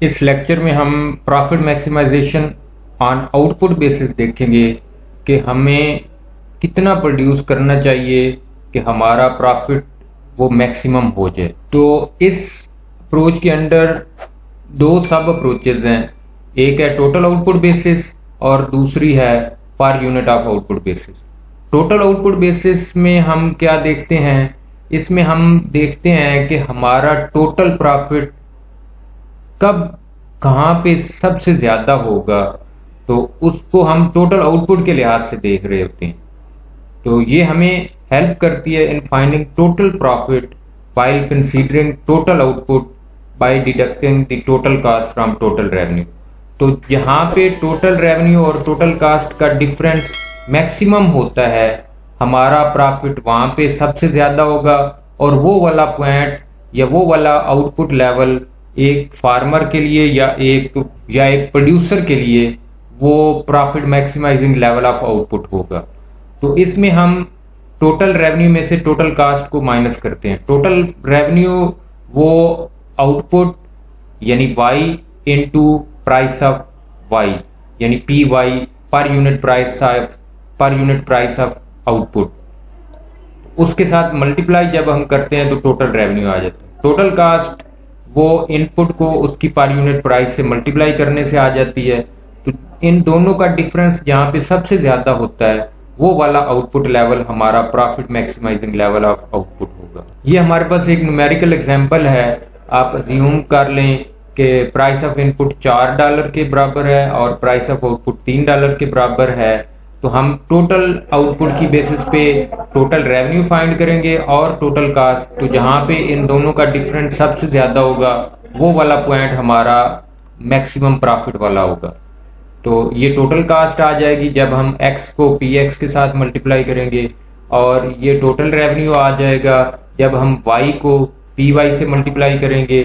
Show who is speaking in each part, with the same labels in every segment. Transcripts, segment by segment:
Speaker 1: इस लेक्चर में हम profit maximisation on output basis देखेंगे कि हमें कितना प्रोड्यूस करना चाहिए कि हमारा प्रॉफिट वो मैक्सिमम हो जाए। तो इस अप्रोच के अंडर दो सब अप्रोचेज हैं, एक है टोटल आउटपुट बेसिस और दूसरी है per unit of output basis. Total output basis में हम क्या देखते हैं, इसमें हम देखते हैं कि हमारा टोटल प्रॉफिट कब कहाँ पे सबसे ज्यादा होगा, तो उसको हम टोटल आउटपुट के लिहाज से देख रहे होते हैं। तो ये हमें हेल्प करती है in finding total profit while considering total output by deducting the total cost from total revenue. तो जहाँ पे टोटल रेवेन्यू और टोटल कास्ट का डिफरेंस मैक्सिमम होता है, हमारा प्रॉफिट वहाँ पे सबसे ज्यादा होगा। और वो वाला पॉइंट या वो वाला आउटपुट लेवल एक फार्मर के लिए या एक प्रोड्यूसर के लिए वो profit maximising level of output होगा। तो इसमें हम टोटल रेवेन्यू में से टोटल कास्ट को माइनस करते हैं। टोटल रेवेन्यू वो आउटपुट यानी y into price of y यानी पी वाई पर यूनिट प्राइस ऑफ आउटपुट, उसके साथ मल्टीप्लाई जब हम करते हैं तो टोटल रेवेन्यू आ जाता है। टोटल कास्ट वो इनपुट को उसकी पर यूनिट प्राइस से मल्टीप्लाई करने से आ जाती है। तो इन दोनों का डिफरेंस जहाँ पे सबसे ज्यादा होता है वो वाला आउटपुट लेवल हमारा profit maximising level of output होगा। ये हमारे पास एक न्यूमेरिकल एग्जांपल है। आप अज्यूम कर लें कि प्राइस ऑफ इनपुट $4 के बराबर है और प्राइस ऑफ आउटपुट $3 के बराबर है। तो हम टोटल आउटपुट की बेसिस पे टोटल रेवेन्यू फाइंड करेंगे और टोटल कास्ट। तो जहाँ पे इन दोनों का डिफरेंस सबसे ज्यादा होगा वो वाला पॉइंट हमारा मैक्सिमम प्रॉफिट वाला होगा। तो ये टोटल कास्ट आ जाएगी जब हम x को px के साथ मल्टीप्लाई करेंगे, और ये टोटल रेवेन्यू आ जाएगा जब हम y को py से मल्टीप्लाई करेंगे।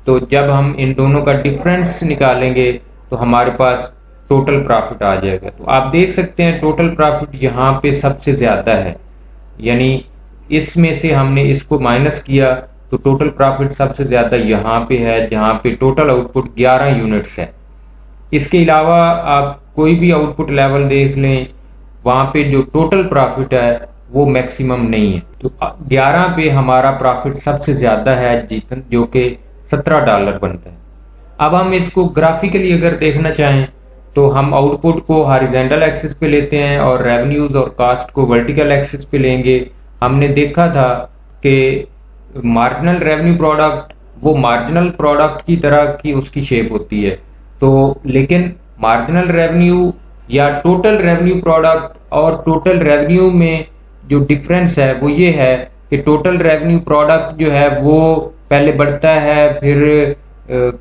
Speaker 1: तो जब हम इन दोनों का डिफरेंस निकालेंगे तो हमारे पास टोटल प्रॉफिट आ जाएगा। तो आप देख सकते हैं टोटल प्रॉफिट यहाँ पे सबसे ज्यादा है, यानी इसमें से हमने इसको माइनस किया तो टोटल प्रॉफिट सबसे ज्यादा यहाँ पे है जहाँ पे टोटल आउटपुट 11 यूनिट्स है। इसके अलावा आप कोई भी आउटपुट लेवल देख लें, वहां पे जो टोटल प्रॉफिट है वो मैक्सिमम नहीं है। तो 11 पे हमारा प्रॉफिट सबसे ज्यादा है जो कि $17 बनता है। अब हम इसको ग्राफिकली अगर देखना चाहें तो हम आउटपुट को हॉरिजॉन्टल एक्सिस पे लेते हैं और रेवेन्यूज और कास्ट को वर्टिकल एक्सिस पे लेंगे। हमने देखा था कि मार्जिनल रेवेन्यू प्रोडक्ट वो मार्जिनल प्रोडक्ट की तरह की उसकी शेप होती है। तो लेकिन मार्जिनल रेवेन्यू या टोटल रेवेन्यू प्रोडक्ट और टोटल रेवेन्यू में जो डिफरेंस है वो ये है कि टोटल रेवेन्यू प्रोडक्ट जो है वो पहले बढ़ता है फिर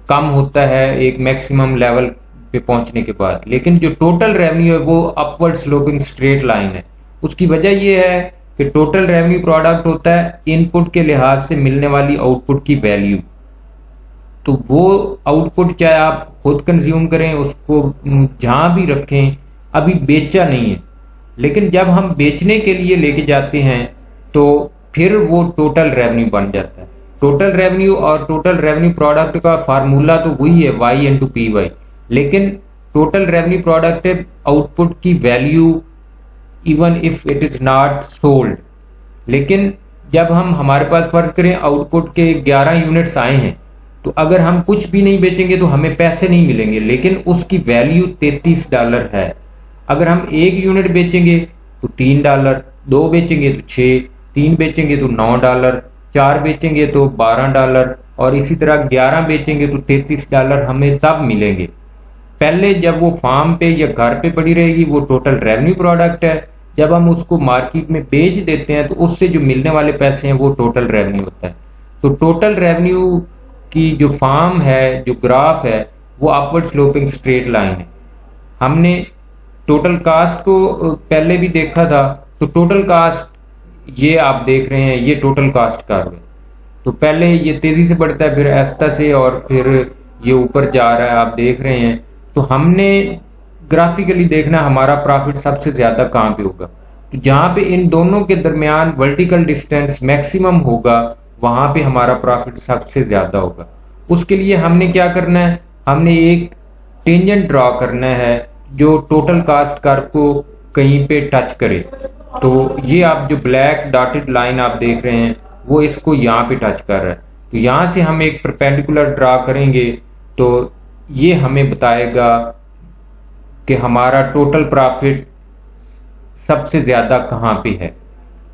Speaker 1: कम होता है एक मैक्सिमम लेवल पे पहुंचने के बाद, लेकिन जो टोटल रेवेन्यू है वो अपवर्ड स्लोपिंग स्ट्रेट लाइन है। उसकी वजह ये है कि टोटल रेवेन्यू प्रोडक्ट होता है इनपुट के लिहाज से मिलने वाली आउटपुट की वैल्यू। तो वो आउटपुट चाहे आप खुद कंज्यूम करें, उसको जहां भी रखें, अभी बेचा नहीं है, लेकिन जब हम बेचने के लिए लेके जाते हैं तो फिर वो टोटल रेवेन्यू बन जाता है। टोटल रेवेन्यू और टोटल रेवेन्यू प्रोडक्ट का फार्मूला तो वही है y इंटू पी वाई, लेकिन टोटल रेवेन्यू प्रोडक्ट है आउटपुट की value even if it is not sold. लेकिन जब हम हमारे पास फर्ज करें आउटपुट के 11 यूनिट्स आए हैं, तो अगर हम कुछ भी नहीं बेचेंगे तो हमें पैसे नहीं मिलेंगे, लेकिन उसकी वैल्यू $33 है। अगर हम 1 यूनिट बेचेंगे तो $3, 2 बेचेंगे तो 6, 3 बेचेंगे तो $9, 4 बेचेंगे तो $12 और इसी तरह 11 बेचेंगे तो $33 हमें तब मिलेंगे। पहले जब वो फार्म पे या घर पे पड़ी रहेगी वो टोटल रेवेन्यू प्रोडक्ट है, जब हम उसको मार्केट में बेच देते हैं तो उससे जो मिलने वाले पैसे हैं वो टोटल रेवेन्यू होता है। तो टोटल रेवेन्यू की जो फॉर्म है, जो ग्राफ है, वो अपवर्ड स्लोपिंग स्ट्रेट लाइन है। हमने टोटल कास्ट को पहले भी देखा था। तो टोटल कास्ट ये आप देख रहे हैं, ये टोटल कास्ट कर्व है। तो पहले ये तेजी से बढ़ता है, फिर ऐसा से, और फिर ये ऊपर जा रहा है, आप देख रहे हैं। तो हमने ग्राफिकली देखना हमारा प्रॉफिट सबसे ज्यादा कहाँ पे होगा। तो जहां पे इन दोनों के दरमियान वर्टिकल डिस्टेंस मैक्सिमम होगा वहां पे हमारा प्रॉफिट सबसे ज्यादा होगा। उसके लिए हमने क्या करना है, हमने एक टेंजेंट ड्रॉ करना है जो टोटल कास्ट कर्व को कहीं पे टच करे। तो ये आप जो ब्लैक डॉटेड लाइन आप देख रहे हैं वो इसको यहाँ पे टच कर रहा है। तो यहाँ से हम एक परपेंडिकुलर ड्रॉ करेंगे तो ये हमें बताएगा कि हमारा टोटल प्रॉफिट सबसे ज्यादा कहाँ पे है।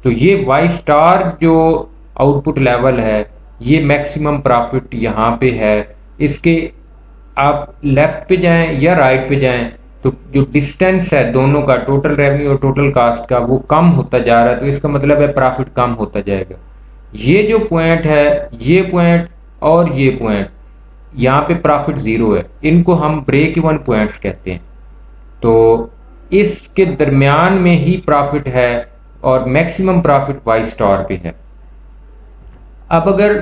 Speaker 1: तो ये वाई स्टार जो आउटपुट लेवल है ये मैक्सिमम प्रॉफिट यहाँ पे है। इसके आप लेफ्ट पे जाएं या राइट पे जाएं तो जो डिस्टेंस है दोनों का, टोटल रेवेन्यू और टोटल कास्ट का, वो कम होता जा रहा है। तो इसका मतलब है प्रॉफिट कम होता जाएगा। ये जो पॉइंट है, ये पॉइंट और ये पॉइंट, यहाँ पे प्रॉफिट जीरो है। इनको हम ब्रेक इवन पॉइंट्स कहते हैं। तो इसके दरमियान में ही प्रॉफिट है और मैक्सिमम प्रॉफिट वाई स्टार पे है। अब अगर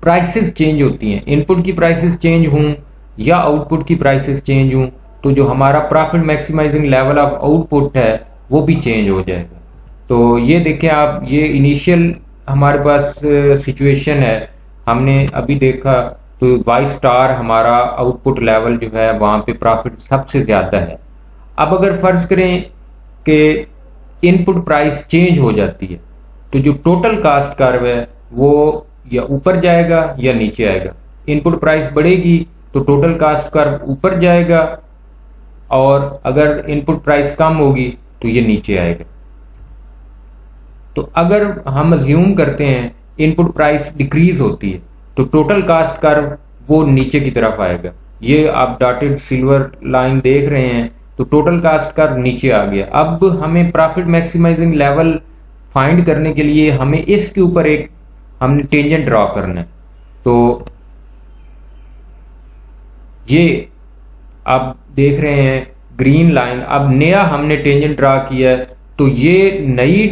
Speaker 1: प्राइसेस चेंज होती हैं, इनपुट की प्राइसेस चेंज हों या आउटपुट की प्राइसेस चेंज हों, तो जो हमारा profit maximising level of output है वो भी चेंज हो जाएगा। तो ये देखें आप, ये इनिशियल हमारे पास सिचुएशन है, हमने अभी देखा तो वाई स्टार हमारा आउटपुट लेवल जो है वहां पे प्रॉफिट सबसे ज्यादा है। अब अगर फर्ज करें कि इनपुट प्राइस चेंज हो जाती है तो जो टोटल कास्ट कर्व है वो या ऊपर जाएगा या नीचे आएगा। इनपुट प्राइस बढ़ेगी तो टोटल कास्ट कर्व ऊपर जाएगा और अगर इनपुट प्राइस कम होगी तो ये नीचे आएगा। तो अगर हम अज्यूम करते हैं इनपुट प्राइस डिक्रीज होती है तो टोटल कास्ट कर्व वो नीचे की तरफ आएगा। ये आप डॉटेड सिल्वर लाइन देख रहे हैं तो टोटल कास्ट कर्व नीचे आ गया। अब हमें प्रॉफिट मैक्सिमाइजिंग लेवल फाइंड करने के लिए हमें इसके ऊपर एक हमने टेंजेंट ड्रॉ करना है। तो ये आप देख रहे हैं ग्रीन लाइन, अब नया हमने टेंजेंट ड्रॉ किया है तो ये नई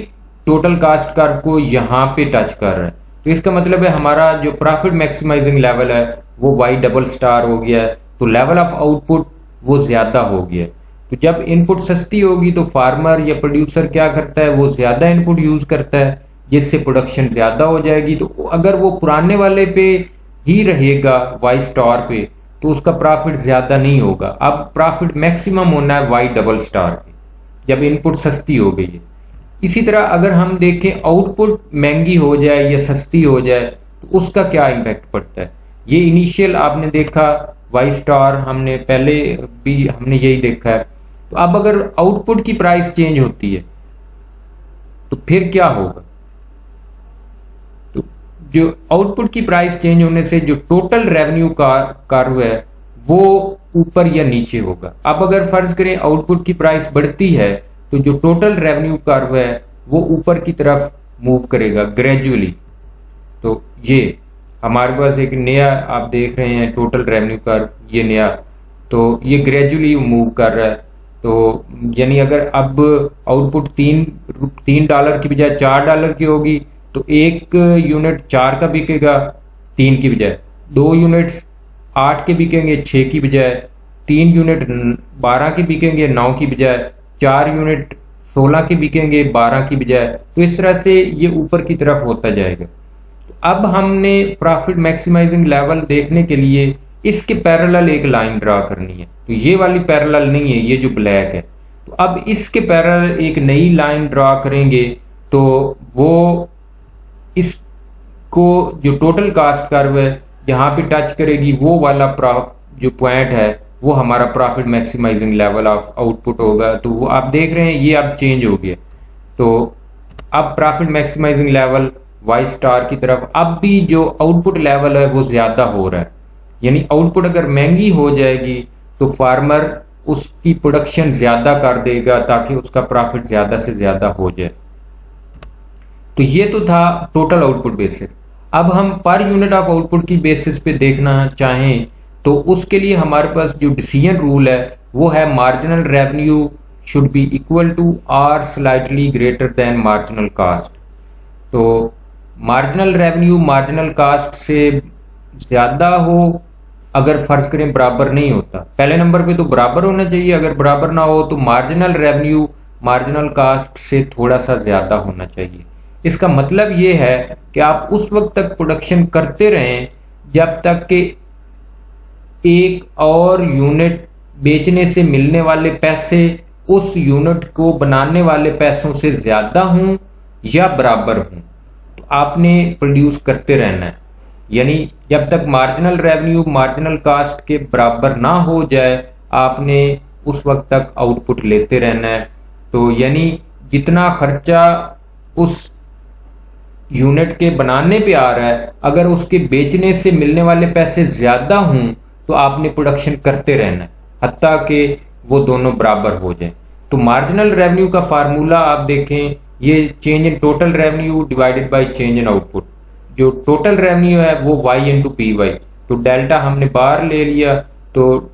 Speaker 1: टोटल कास्ट कर्व को यहाँ पे टच कर रहा है। तो इसका मतलब है हमारा जो प्रॉफिट मैक्सिमाइजिंग लेवल है वो वाई डबल स्टार हो गया है। तो लेवल ऑफ आउटपुट वो ज्यादा हो गया है। तो जब इनपुट सस्ती होगी तो फार्मर या प्रोड्यूसर क्या करता है, वो ज्यादा इनपुट यूज करता है जिससे प्रोडक्शन ज्यादा हो जाएगी। तो अगर वो पुराने वाले पे ही रहेगा वाई स्टार पे तो उसका प्रॉफिट ज्यादा नहीं होगा। अब प्रॉफिट मैक्सिमम होना है वाई डबल स्टार पे जब इनपुट सस्ती हो गई है। इसी तरह अगर हम देखें आउटपुट महंगी हो जाए या सस्ती हो जाए तो उसका क्या इम्पैक्ट पड़ता है। ये इनिशियल आपने देखा वाई स्टार, हमने पहले भी हमने यही देखा है। तो अब अगर आउटपुट की प्राइस चेंज होती है तो फिर क्या होगा। तो जो आउटपुट की प्राइस चेंज होने से जो टोटल रेवेन्यू का कर्व है वो ऊपर या नीचे होगा। अब अगर फर्ज करें आउटपुट की प्राइस बढ़ती है तो जो टोटल रेवेन्यू कर्व है वो ऊपर की तरफ मूव करेगा ग्रेजुअली। तो ये हमारे पास एक नया आप देख रहे हैं टोटल रेवेन्यू कर्व, ये नया, तो ये ग्रेजुअली मूव कर रहा है। तो यानी अगर अब आउटपुट तीन डॉलर की बजाय $4 की होगी तो एक यूनिट 4 का बिकेगा 3 की बजाय, 2 यूनिट्स 8 के बिकेंगे 6 की बजाय, 3 यूनिट 12 के बिकेंगे 9 की बजाय, 4 यूनिट 16 के बिकेंगे 12 की बजाय। तो इस तरह से ये ऊपर की तरफ होता जाएगा। तो अब हमने प्रॉफिट मैक्सिमाइजिंग लेवल देखने के लिए इसके पैरेलल एक लाइन ड्रा करनी है। तो ये वाली पैरेलल नहीं है, ये जो ब्लैक है। तो अब इसके पैरेलल एक नई लाइन ड्रा करेंगे तो वो इसको जो टोटल कास्ट कर्व है जहां पे टच करेगी वो वाला जो पॉइंट है वो हमारा profit maximising level of output होगा। तो वो आप देख रहे हैं ये अब चेंज हो गया। तो अब profit maximising level Y star की तरफ अब भी जो आउटपुट लेवल है वो ज्यादा हो रहा है। यानी आउटपुट अगर महंगी हो जाएगी तो फार्मर उसकी प्रोडक्शन ज्यादा कर देगा ताकि उसका प्रॉफिट ज्यादा से ज्यादा हो जाए। तो ये तो था टोटल आउटपुट बेसिस। अब हम पर यूनिट ऑफ आउटपुट की बेसिस पे देखना चाहें तो उसके लिए हमारे पास जो डिसीजन रूल है वो है marginal revenue should be equal to or slightly greater than marginal cost. तो मार्जिनल रेवेन्यू मार्जिनल कास्ट से ज्यादा हो अगर फर्ज करें बराबर नहीं होता, पहले नंबर पे तो बराबर होना चाहिए, अगर बराबर ना हो तो मार्जिनल रेवेन्यू मार्जिनल कास्ट से थोड़ा सा ज्यादा होना चाहिए। इसका मतलब ये है कि आप उस वक्त तक प्रोडक्शन करते रहें जब तक कि एक और यूनिट बेचने से मिलने वाले पैसे उस यूनिट को बनाने वाले पैसों से ज्यादा हों या बराबर हों, तो आपने प्रोड्यूस करते रहना है। यानी जब तक मार्जिनल रेवेन्यू मार्जिनल कास्ट के बराबर ना हो जाए, आपने उस वक्त तक आउटपुट लेते रहना है। तो यानी जितना खर्चा उस यूनिट के बनाने पे आ रहा है, अगर उसके बेचने से मिलने वाले पैसे ज्यादा हों तो आपने प्रोडक्शन करते रहना है हत्ता कि वो दोनों बराबर हो जाए। तो मार्जिनल रेवेन्यू का फार्मूला आप देखें, ये change in total revenue divided by change in output. जो टोटल रेवेन्यू है वो y इंटू पी वाई, तो डेल्टा हमने बाहर ले लिया, तो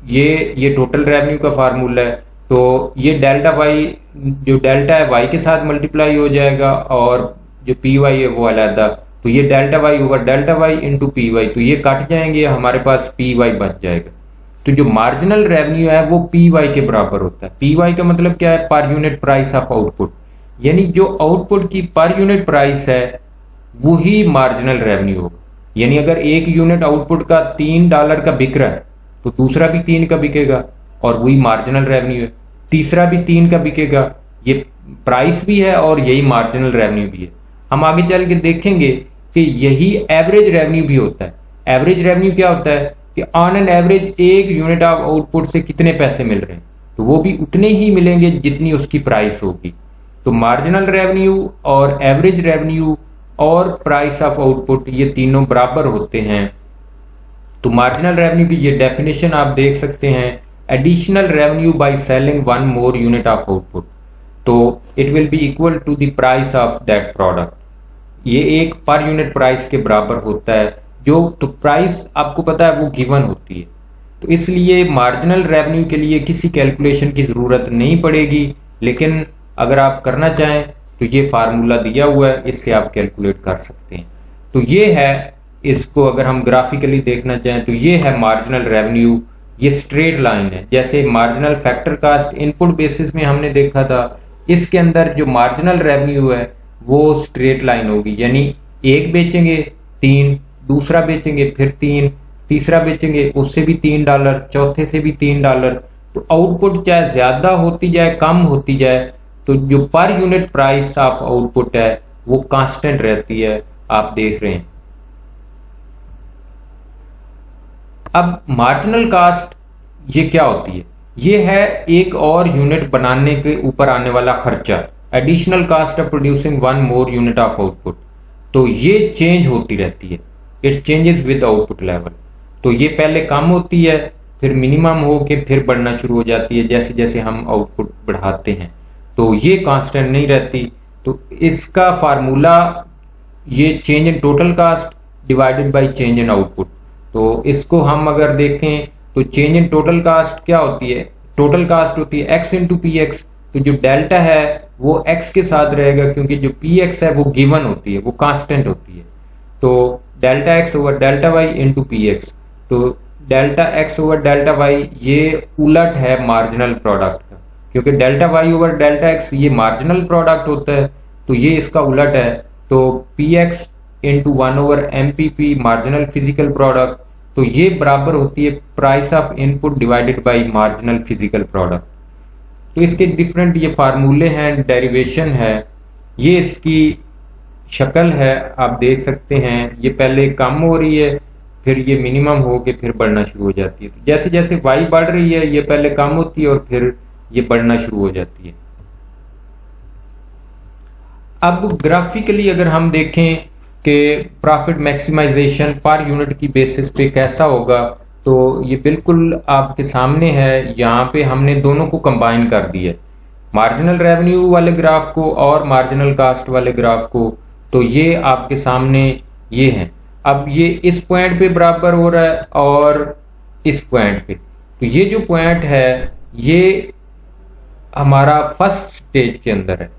Speaker 1: ये टोटल रेवेन्यू का फार्मूला है। तो ये डेल्टा y, जो डेल्टा है y के साथ मल्टीप्लाई हो जाएगा और जो पी वाई है वो अलग। तो ये डेल्टा y होगा delta y into P Y, तो ये कट जाएंगे, हमारे पास पी वाई बच जाएगा। तो जो मार्जिनल रेवेन्यू है वो पी वाई के बराबर होता है। पी वाई का मतलब क्या है? पर यूनिट प्राइस ऑफ आउटपुट, यानी जो आउटपुट की पर यूनिट प्राइस है वही मार्जिनल रेवेन्यू होगा। यानी अगर एक यूनिट आउटपुट का $3 का बिक रहा है तो दूसरा भी 3 का बिकेगा और वही मार्जिनल रेवेन्यू है। तीसरा भी 3 का बिकेगा, ये प्राइस भी है और यही मार्जिनल रेवेन्यू भी है। हम आगे चल के देखेंगे कि यही एवरेज रेवेन्यू भी होता है। एवरेज रेवेन्यू क्या होता है कि ऑन एन एवरेज एक यूनिट ऑफ आउटपुट से कितने पैसे मिल रहे हैं, तो वो भी उतने ही मिलेंगे जितनी उसकी प्राइस होगी। तो मार्जिनल रेवेन्यू और एवरेज रेवेन्यू और प्राइस ऑफ आउटपुट ये तीनों बराबर होते हैं। तो मार्जिनल रेवेन्यू की ये डेफिनेशन आप देख सकते हैं, additional revenue by selling one more unit of output, तो it will be equal to the price of that product. ये एक पर यूनिट प्राइस के बराबर होता है, जो तो प्राइस आपको पता है वो गिवन होती है। तो इसलिए मार्जिनल रेवेन्यू के लिए किसी कैलकुलेशन की जरूरत नहीं पड़ेगी, लेकिन अगर आप करना चाहें तो ये फार्मूला दिया हुआ है, इससे आप कैलकुलेट कर सकते हैं। तो ये है, इसको अगर हम ग्राफिकली देखना चाहें तो ये है मार्जिनल रेवेन्यू, ये स्ट्रेट लाइन है। जैसे marginal factor cost input basis में हमने देखा था, इसके अंदर जो मार्जिनल रेवेन्यू है वो स्ट्रेट लाइन होगी। यानी एक बेचेंगे 3, दूसरा बेचेंगे फिर 3, तीसरा बेचेंगे उससे भी $3, चौथे से भी $3। तो आउटपुट चाहे ज्यादा होती जाए कम होती जाए, तो जो पर यूनिट प्राइस ऑफ आउटपुट है वो कांस्टेंट रहती है, आप देख रहे हैं। अब मार्जिनल कास्ट ये क्या होती है? ये है एक और यूनिट बनाने के ऊपर आने वाला खर्चा, additional cost of producing one more unit of output. तो ये चेंज होती रहती है, it changes with output level. तो ये पहले कम होती है, फिर मिनिमम होके फिर बढ़ना शुरू हो जाती है जैसे जैसे हम आउटपुट बढ़ाते हैं, तो ये कांस्टेंट नहीं रहती। तो इसका फार्मूला ये change in total cast divided by change in output. तो इसको हम अगर देखें तो चेंज इन टोटल कास्ट क्या होती है? टोटल कास्ट होती है x इंटू पी एक्स। तो जो डेल्टा है वो x के साथ रहेगा, क्योंकि जो पी एक्स है वो गिवन होती है, वो कांस्टेंट होती है। तो delta x over delta y into P X. तो delta x over delta y ये उलट है मार्जिनल प्रोडक्ट का, क्योंकि delta y over delta x ये मार्जिनल प्रोडक्ट होता है, तो ये इसका उलट है। तो px into 1 over MPP marginal physical product, तो ये बराबर होती है price of input divided by marginal physical product. तो इसके डिफरेंट ये फार्मूले हैं, डेरिवेशन है, ये इसकी शक्ल है, आप देख सकते हैं। ये पहले कम हो रही है, फिर ये मिनिमम हो के फिर बढ़ना शुरू हो जाती है। तो जैसे जैसे y बढ़ रही है ये पहले कम होती है और फिर ये बढ़ना शुरू हो जाती है। अब ग्राफिकली अगर हम देखें कि प्रॉफिट मैक्सिमाइजेशन पर यूनिट की बेसिस पे कैसा होगा, तो ये बिल्कुल आपके सामने है। यहाँ पे हमने दोनों को कंबाइन कर दिया, मार्जिनल रेवेन्यू वाले ग्राफ को और मार्जिनल कास्ट वाले ग्राफ को। तो ये आपके सामने ये है। अब ये इस पॉइंट पे बराबर हो रहा है और इस पॉइंट पे, तो ये जो पॉइंट है ये हमारा फर्स्ट स्टेज के अंदर है।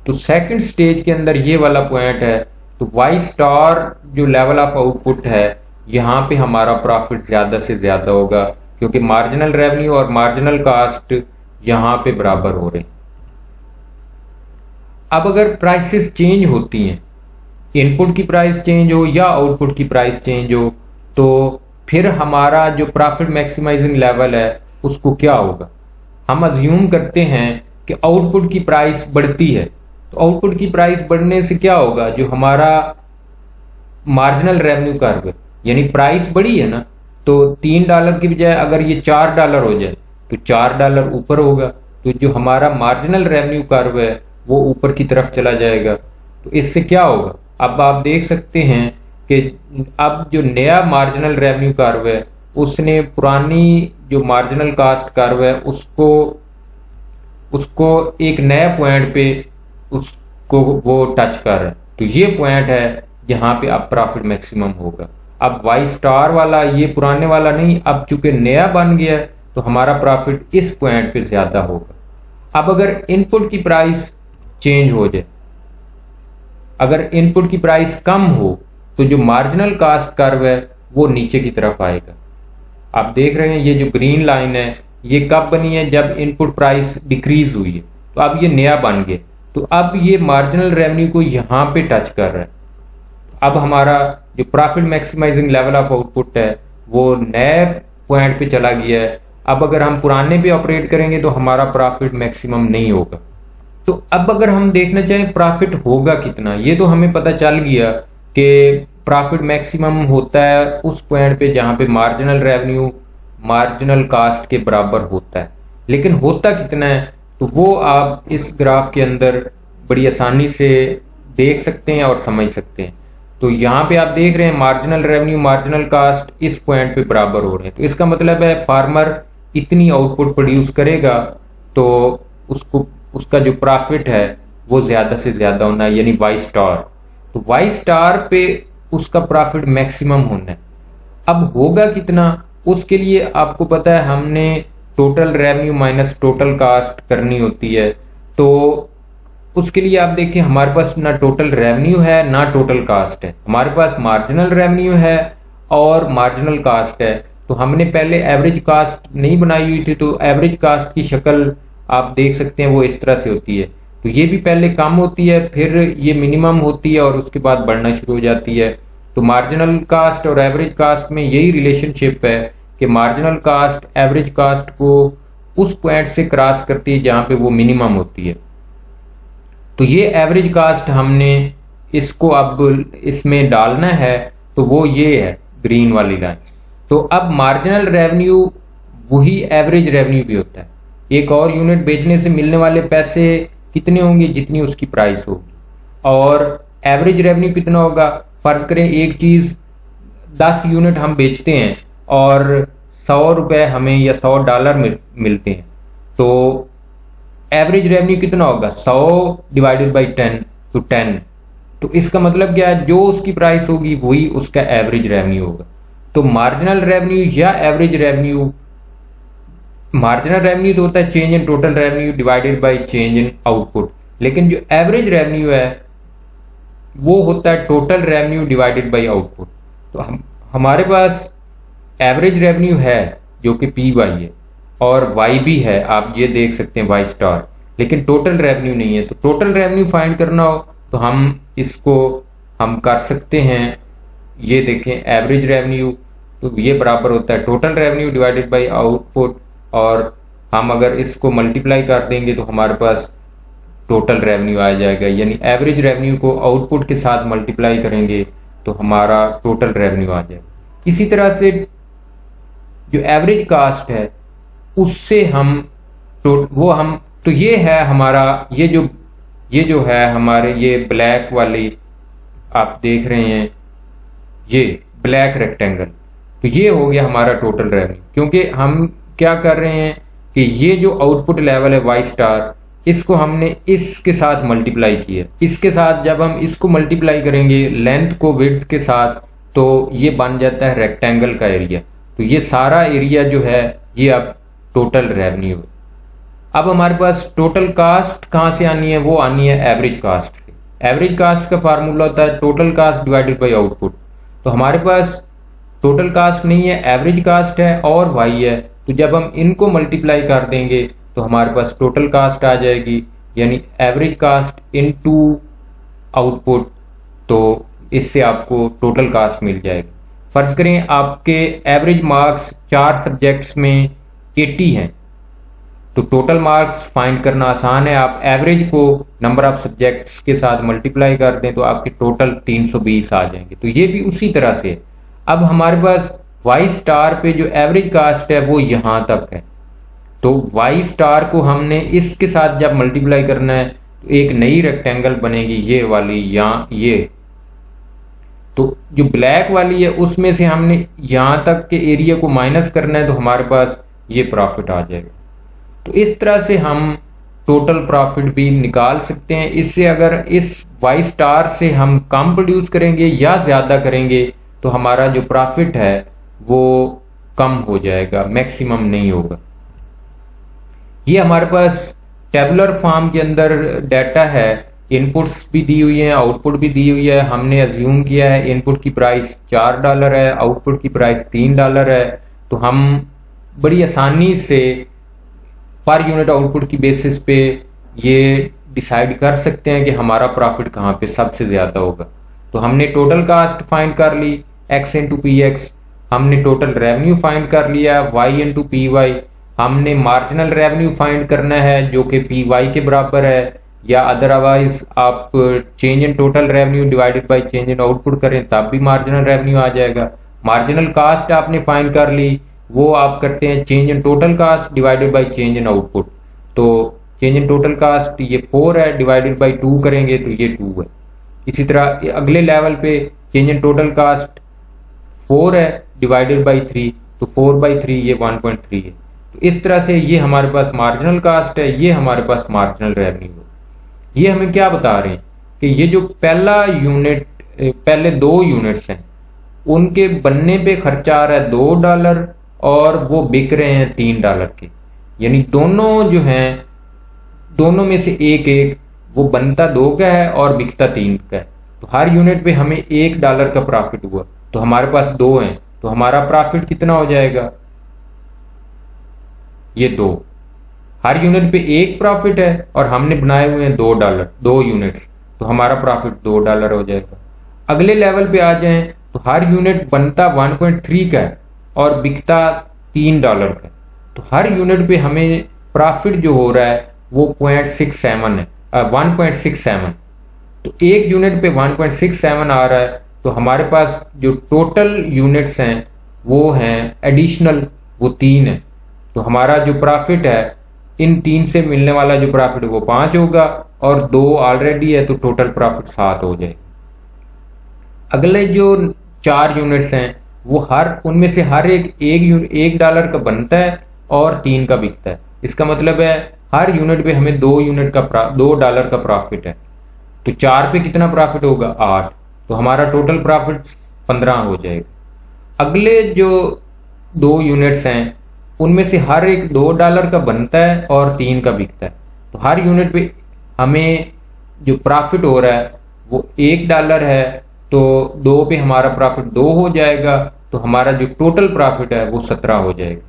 Speaker 1: तो सेकंड स्टेज के अंदर ये वाला पॉइंट है। तो वाई स्टार जो लेवल ऑफ आउटपुट है, यहाँ पे हमारा प्रॉफिट ज्यादा से ज्यादा होगा, क्योंकि मार्जिनल रेवेन्यू और मार्जिनल कास्ट यहाँ पे बराबर हो रहे हैं। अब अगर प्राइसेस चेंज होती हैं, इनपुट की प्राइस चेंज हो या आउटपुट की प्राइस चेंज हो, तो फिर हमारा जो प्रॉफिट मैक्सिमाइजिंग लेवल है उसको क्या होगा। हम अज्यूम करते हैं कि आउटपुट की प्राइस बढ़ती है, तो आउटपुट की प्राइस बढ़ने से क्या होगा, जो हमारा मार्जिनल रेवेन्यू कर्व है, यानी प्राइस बढ़ी है ना, तो $3 की बजाय अगर ये $4 हो जाए तो $4 ऊपर होगा, तो जो हमारा मार्जिनल रेवेन्यू कर्व है वो ऊपर की तरफ चला जाएगा। तो इससे क्या होगा, अब आप देख सकते हैं कि अब जो नया मार्जिनल रेवेन्यू कर्व है उसने पुरानी जो मार्जिनल कास्ट कर्व है उसको उसको एक नए पॉइंट पे उसको वो टच कर रहा है। तो ये पॉइंट है जहां पे अब प्रॉफिट मैक्सिमम होगा। अब वाई स्टार वाला ये पुराने वाला नहीं, अब चूंकि नया बन गया है तो हमारा प्रॉफिट इस पॉइंट पे ज्यादा होगा। अब अगर इनपुट की प्राइस चेंज हो जाए, अगर इनपुट की प्राइस कम हो तो जो मार्जिनल कास्ट कर्व है वो नीचे की तरफ आएगा। आप देख रहे हैं ये जो ग्रीन लाइन है ये कब बनी है, जब इनपुट प्राइस डिक्रीज हुई है, तो अब ये नया बन गया, तो अब ये मार्जिनल रेवेन्यू को यहां पे टच कर रहा है। अब हमारा जो profit maximising level of output है वो नए पॉइंट पे चला गया है। अब अगर हम पुराने पे ऑपरेट करेंगे तो हमारा प्रॉफिट मैक्सिमम नहीं होगा। तो अब अगर हम देखना चाहें प्रॉफिट होगा कितना, ये तो हमें पता चल गया कि प्रॉफिट मैक्सिमम होता है उस पॉइंट पे जहां पे मार्जिनल रेवेन्यू मार्जिनल कास्ट के बराबर होता है, लेकिन होता कितना है तो वो आप इस ग्राफ के अंदर बड़ी आसानी से देख सकते हैं और समझ सकते हैं। तो यहाँ पे आप देख रहे हैं मार्जिनल रेवेन्यू मार्जिनल कास्ट इस पॉइंट पे बराबर हो रहे हैं, तो इसका मतलब है फार्मर इतनी आउटपुट प्रोड्यूस करेगा तो उसको उसका जो प्रॉफिट है वो ज्यादा से ज्यादा होना है, यानी वाई स्टार। तो वाई स्टार पे उसका प्रॉफिट मैक्सिमम होना है। अब होगा कितना, उसके लिए आपको पता है हमने total revenue minus total cast करनी होती है। तो उसके लिए आप देखिए हमारे पास ना टोटल रेवेन्यू है ना टोटल कास्ट है, हमारे पास मार्जिनल रेवेन्यू है और मार्जिनल कास्ट है। तो हमने पहले एवरेज कास्ट नहीं बनाई हुई थी, तो एवरेज कास्ट की शक्ल आप देख सकते हैं वो इस तरह से होती है। तो ये भी पहले कम होती है, फिर ये मिनिमम होती है और उसके बाद बढ़ना शुरू हो जाती है। तो मार्जिनल कास्ट और एवरेज कास्ट में यही रिलेशनशिप है कि मार्जिनल कास्ट एवरेज कास्ट को उस पॉइंट से क्रॉस करती है जहां पे वो मिनिमम होती है। तो ये एवरेज कास्ट हमने इसको अब इसमें डालना है, तो वो ये है ग्रीन वाली लाइन। तो अब मार्जिनल रेवेन्यू वही एवरेज रेवेन्यू भी होता है। एक और यूनिट बेचने से मिलने वाले पैसे कितने होंगे, जितनी उसकी प्राइस होगी। और एवरेज रेवेन्यू कितना होगा, फर्ज करें एक चीज 10 यूनिट हम बेचते हैं और 100 रुपए हमें या $100 मिलते हैं, तो एवरेज रेवेन्यू कितना होगा 100 डिवाइडेड बाई 10, तो 10। तो इसका मतलब क्या है, जो उसकी प्राइस होगी वही उसका एवरेज रेवेन्यू होगा। तो मार्जिनल रेवेन्यू या एवरेज रेवेन्यू, मार्जिनल रेवेन्यू तो होता है change in total revenue divided by change in output, लेकिन जो एवरेज रेवेन्यू है वो होता है total revenue divided by output. तो हमारे पास एवरेज रेवेन्यू है जो कि पी वाई है और वाई भी है, आप ये देख सकते हैं वाई स्टार, लेकिन टोटल रेवेन्यू नहीं है। तो टोटल रेवेन्यू फाइंड करना हो तो हम इसको हम कर सकते हैं। ये देखें एवरेज रेवेन्यू, तो ये बराबर होता है total revenue divided by output, और हम अगर इसको मल्टीप्लाई कर देंगे तो हमारे पास टोटल रेवेन्यू आ जाएगा, यानी एवरेज रेवेन्यू को आउटपुट के साथ मल्टीप्लाई करेंगे तो हमारा टोटल रेवेन्यू आ जाएगा। इसी तरह से जो एवरेज कास्ट है उससे हम तो ये है हमारा ये जो है हमारे ये ब्लैक वाली आप देख रहे हैं ये ब्लैक रेक्टेंगल, तो ये हो गया हमारा टोटल रेवेन्यू। क्योंकि हम क्या कर रहे हैं कि ये जो आउटपुट लेवल है वाई स्टार, इसको हमने इसके साथ मल्टीप्लाई किया, इसके साथ जब हम इसको मल्टीप्लाई करेंगे लेंथ को विड्थ के साथ, तो ये बन जाता है रेक्टेंगल का एरिया। तो ये सारा एरिया जो है ये अब टोटल रेवेन्यू है। अब हमारे पास टोटल कास्ट कहां से आनी है, वो आनी है एवरेज कास्ट से। एवरेज कास्ट का फार्मूला होता है total cast divided by output. तो हमारे पास टोटल कास्ट नहीं है, एवरेज कास्ट है और वाई है, तो जब हम इनको मल्टीप्लाई कर देंगे तो हमारे पास टोटल कास्ट आ जाएगी, यानी एवरेज कास्ट इनटू आउटपुट, तो इससे आपको टोटल कास्ट मिल जाएगी। फर्ज करें आपके एवरेज मार्क्स 4 सब्जेक्ट्स में 80 हैं, तो टोटल मार्क्स फाइंड करना आसान है। आप एवरेज को नंबर ऑफ सब्जेक्ट्स के साथ मल्टीप्लाई कर दें तो आपके टोटल 320 आ जाएंगे। तो ये भी उसी तरह से। अब हमारे पास वाई स्टार पे जो एवरेज कास्ट है वो यहां तक है, तो वाई स्टार को हमने इसके साथ जब मल्टीप्लाई करना है तो एक नई रेक्टेंगल बनेगी, ये वाली, या ये। तो जो ब्लैक वाली है उसमें से हमने यहां तक के एरिया को माइनस करना है, तो हमारे पास ये प्रॉफिट आ जाएगा। तो इस तरह से हम टोटल प्रॉफिट भी निकाल सकते हैं। इससे अगर इस वाई स्टार से हम कम प्रोड्यूस करेंगे या ज्यादा करेंगे तो हमारा जो प्रॉफिट है वो कम हो जाएगा, मैक्सिमम नहीं होगा। ये हमारे पास टेबुलर फॉर्म के अंदर डाटा है, इनपुट्स भी दी हुई है, आउटपुट भी दी हुई है। हमने अज्यूम किया है इनपुट की प्राइस $4 है, आउटपुट की प्राइस $3 है। तो हम बड़ी आसानी से पर यूनिट आउटपुट की बेसिस पे ये डिसाइड कर सकते हैं कि हमारा प्रॉफिट कहाँ पे सबसे ज्यादा होगा। तो हमने टोटल कास्ट फाइंड कर ली x इंटू पी एक्स, हमने टोटल रेवेन्यू फाइंड कर लिया y इंटू पी वाई, हमने मार्जिनल रेवेन्यू फाइंड करना है जो कि पी वाई के बराबर है, या अदरवाइज आप change in total revenue divided by change in output करें तब भी मार्जिनल रेवेन्यू आ जाएगा। मार्जिनल कास्ट आपने फाइंड कर ली, वो आप करते हैं change in total cast divided by change in output. तो चेंज इन टोटल कास्ट ये 4 है, डिवाइडेड बाय 2 करेंगे तो ये 2 है। इसी तरह अगले लेवल पे चेंज इन टोटल कास्ट 4 है, डिवाइडेड बाय 3, तो 4/3 ये 1.3 है। तो इस तरह से ये हमारे पास मार्जिनल कास्ट है, ये हमारे पास मार्जिनल रेवेन्यू है। ये हमें क्या बता रहे हैं कि ये जो पहले 2 यूनिट्स हैं उनके बनने पे खर्चा आ रहा है $2 और वो बिक रहे हैं $3 के, यानी दोनों जो हैं दोनों में से एक वो बनता 2 का है और बिकता 3 का है। तो हर यूनिट पे हमें $1 का प्रॉफिट हुआ, तो हमारे पास 2 हैं, तो हमारा प्रॉफिट कितना हो जाएगा, ये 2। हर यूनिट पे 1 प्रॉफिट है और हमने बनाए हुए हैं $2, 2 यूनिट्स, तो हमारा प्रॉफिट $2 हो जाएगा। अगले लेवल पे आ जाएं तो हर यूनिट बनता 1.3 का है और बिकता $3 का, तो हर यूनिट पे हमें प्रॉफिट जो हो रहा है वो 1.67 है। तो एक यूनिट पे 1.67 आ रहा है, तो हमारे पास जो टोटल यूनिट्स हैं वो हैं एडिशनल, वो 3 है। तो हमारा जो प्रॉफिट है इन 3 से मिलने वाला जो प्रॉफिट वो 5 होगा और 2 ऑलरेडी है, तो टोटल प्रॉफिट 7 हो जाए। अगले जो 4 यूनिट्स हैं वो उनमें से हर एक $1 का बनता है और 3 का बिकता है। इसका मतलब है हर यूनिट पे हमें $2 का प्रॉफिट है, तो 4 पे कितना प्रॉफिट होगा, 8, तो हमारा टोटल प्रॉफिट 15 हो जाएगा। अगले जो 2 यूनिट्स हैं उनमें से हर एक $2 का बनता है और 3 का बिकता है, तो हर यूनिट पे हमें जो प्रॉफिट हो रहा है वो $1 है, तो 2 पे हमारा प्रॉफिट 2 हो जाएगा, तो हमारा जो टोटल प्रॉफिट है वो 17 हो जाएगा।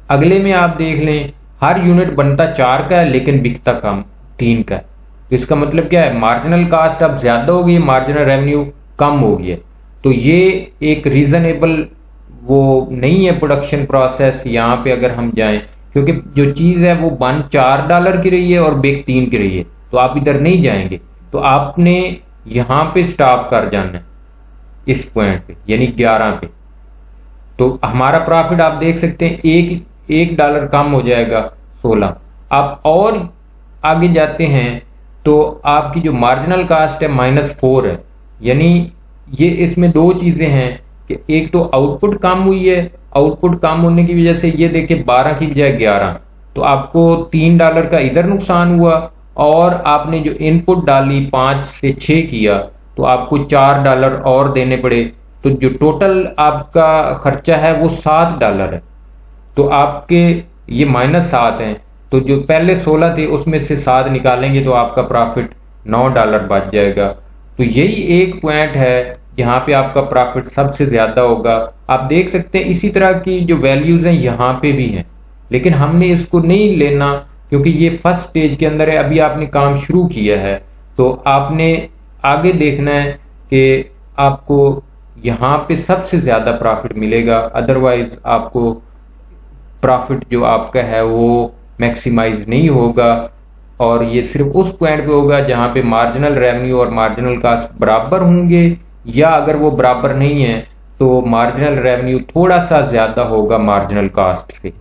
Speaker 1: अगले में आप देख लें हर यूनिट बनता 4 का है लेकिन बिकता कम 3 का है, तो इसका मतलब क्या है, मार्जिनल कास्ट अब ज्यादा हो गई, मार्जिनल रेवेन्यू कम हो गई है। तो ये एक रीजनेबल वो नहीं है प्रोडक्शन प्रोसेस यहाँ पे अगर हम जाएं, क्योंकि जो चीज है वो बन $4 की रही है और बिक 3 की रही है, तो आप इधर नहीं जाएंगे, तो आपने यहां पे स्टॉप कर जाना है इस पॉइंट पे, यानी 11 पे। तो हमारा प्रॉफिट आप देख सकते हैं $1 कम हो जाएगा 16। आप और आगे जाते हैं तो आपकी जो मार्जिनल कास्ट है -4 है, यानी ये इसमें 2 चीजें हैं कि एक तो आउटपुट कम हुई है, आउटपुट कम होने की वजह से ये देखिए 12 की बजाय 11, तो आपको $3 का इधर नुकसान हुआ, और आपने जो इनपुट डाली 5 से 6 किया तो आपको $4 और देने पड़े, तो जो टोटल आपका खर्चा है वो $7 है। तो आपके ये -7 हैं, तो जो पहले 16 थे उसमें से 7 निकालेंगे तो आपका प्रॉफिट $9 बच जाएगा। तो यही एक पॉइंट है जहां पे आपका प्रॉफिट सबसे ज्यादा होगा। आप देख सकते हैं इसी तरह की जो वैल्यूज हैं यहाँ पे भी हैं, लेकिन हमने इसको नहीं लेना क्योंकि ये फर्स्ट स्टेज के अंदर है, अभी आपने काम शुरू किया है, तो आपने आगे देखना है कि आपको यहाँ पे सबसे ज़्यादा प्रॉफिट मिलेगा। अदरवाइज आपको प्रॉफिट जो आपका है वो मैक्सिमाइज नहीं होगा, और ये सिर्फ उस पॉइंट पे होगा जहाँ पे मार्जिनल रेवेन्यू और मार्जिनल कास्ट बराबर होंगे, या अगर वो बराबर नहीं है तो मार्जिनल रेवेन्यू थोड़ा सा ज़्यादा होगा मार्जिनल कास्ट से।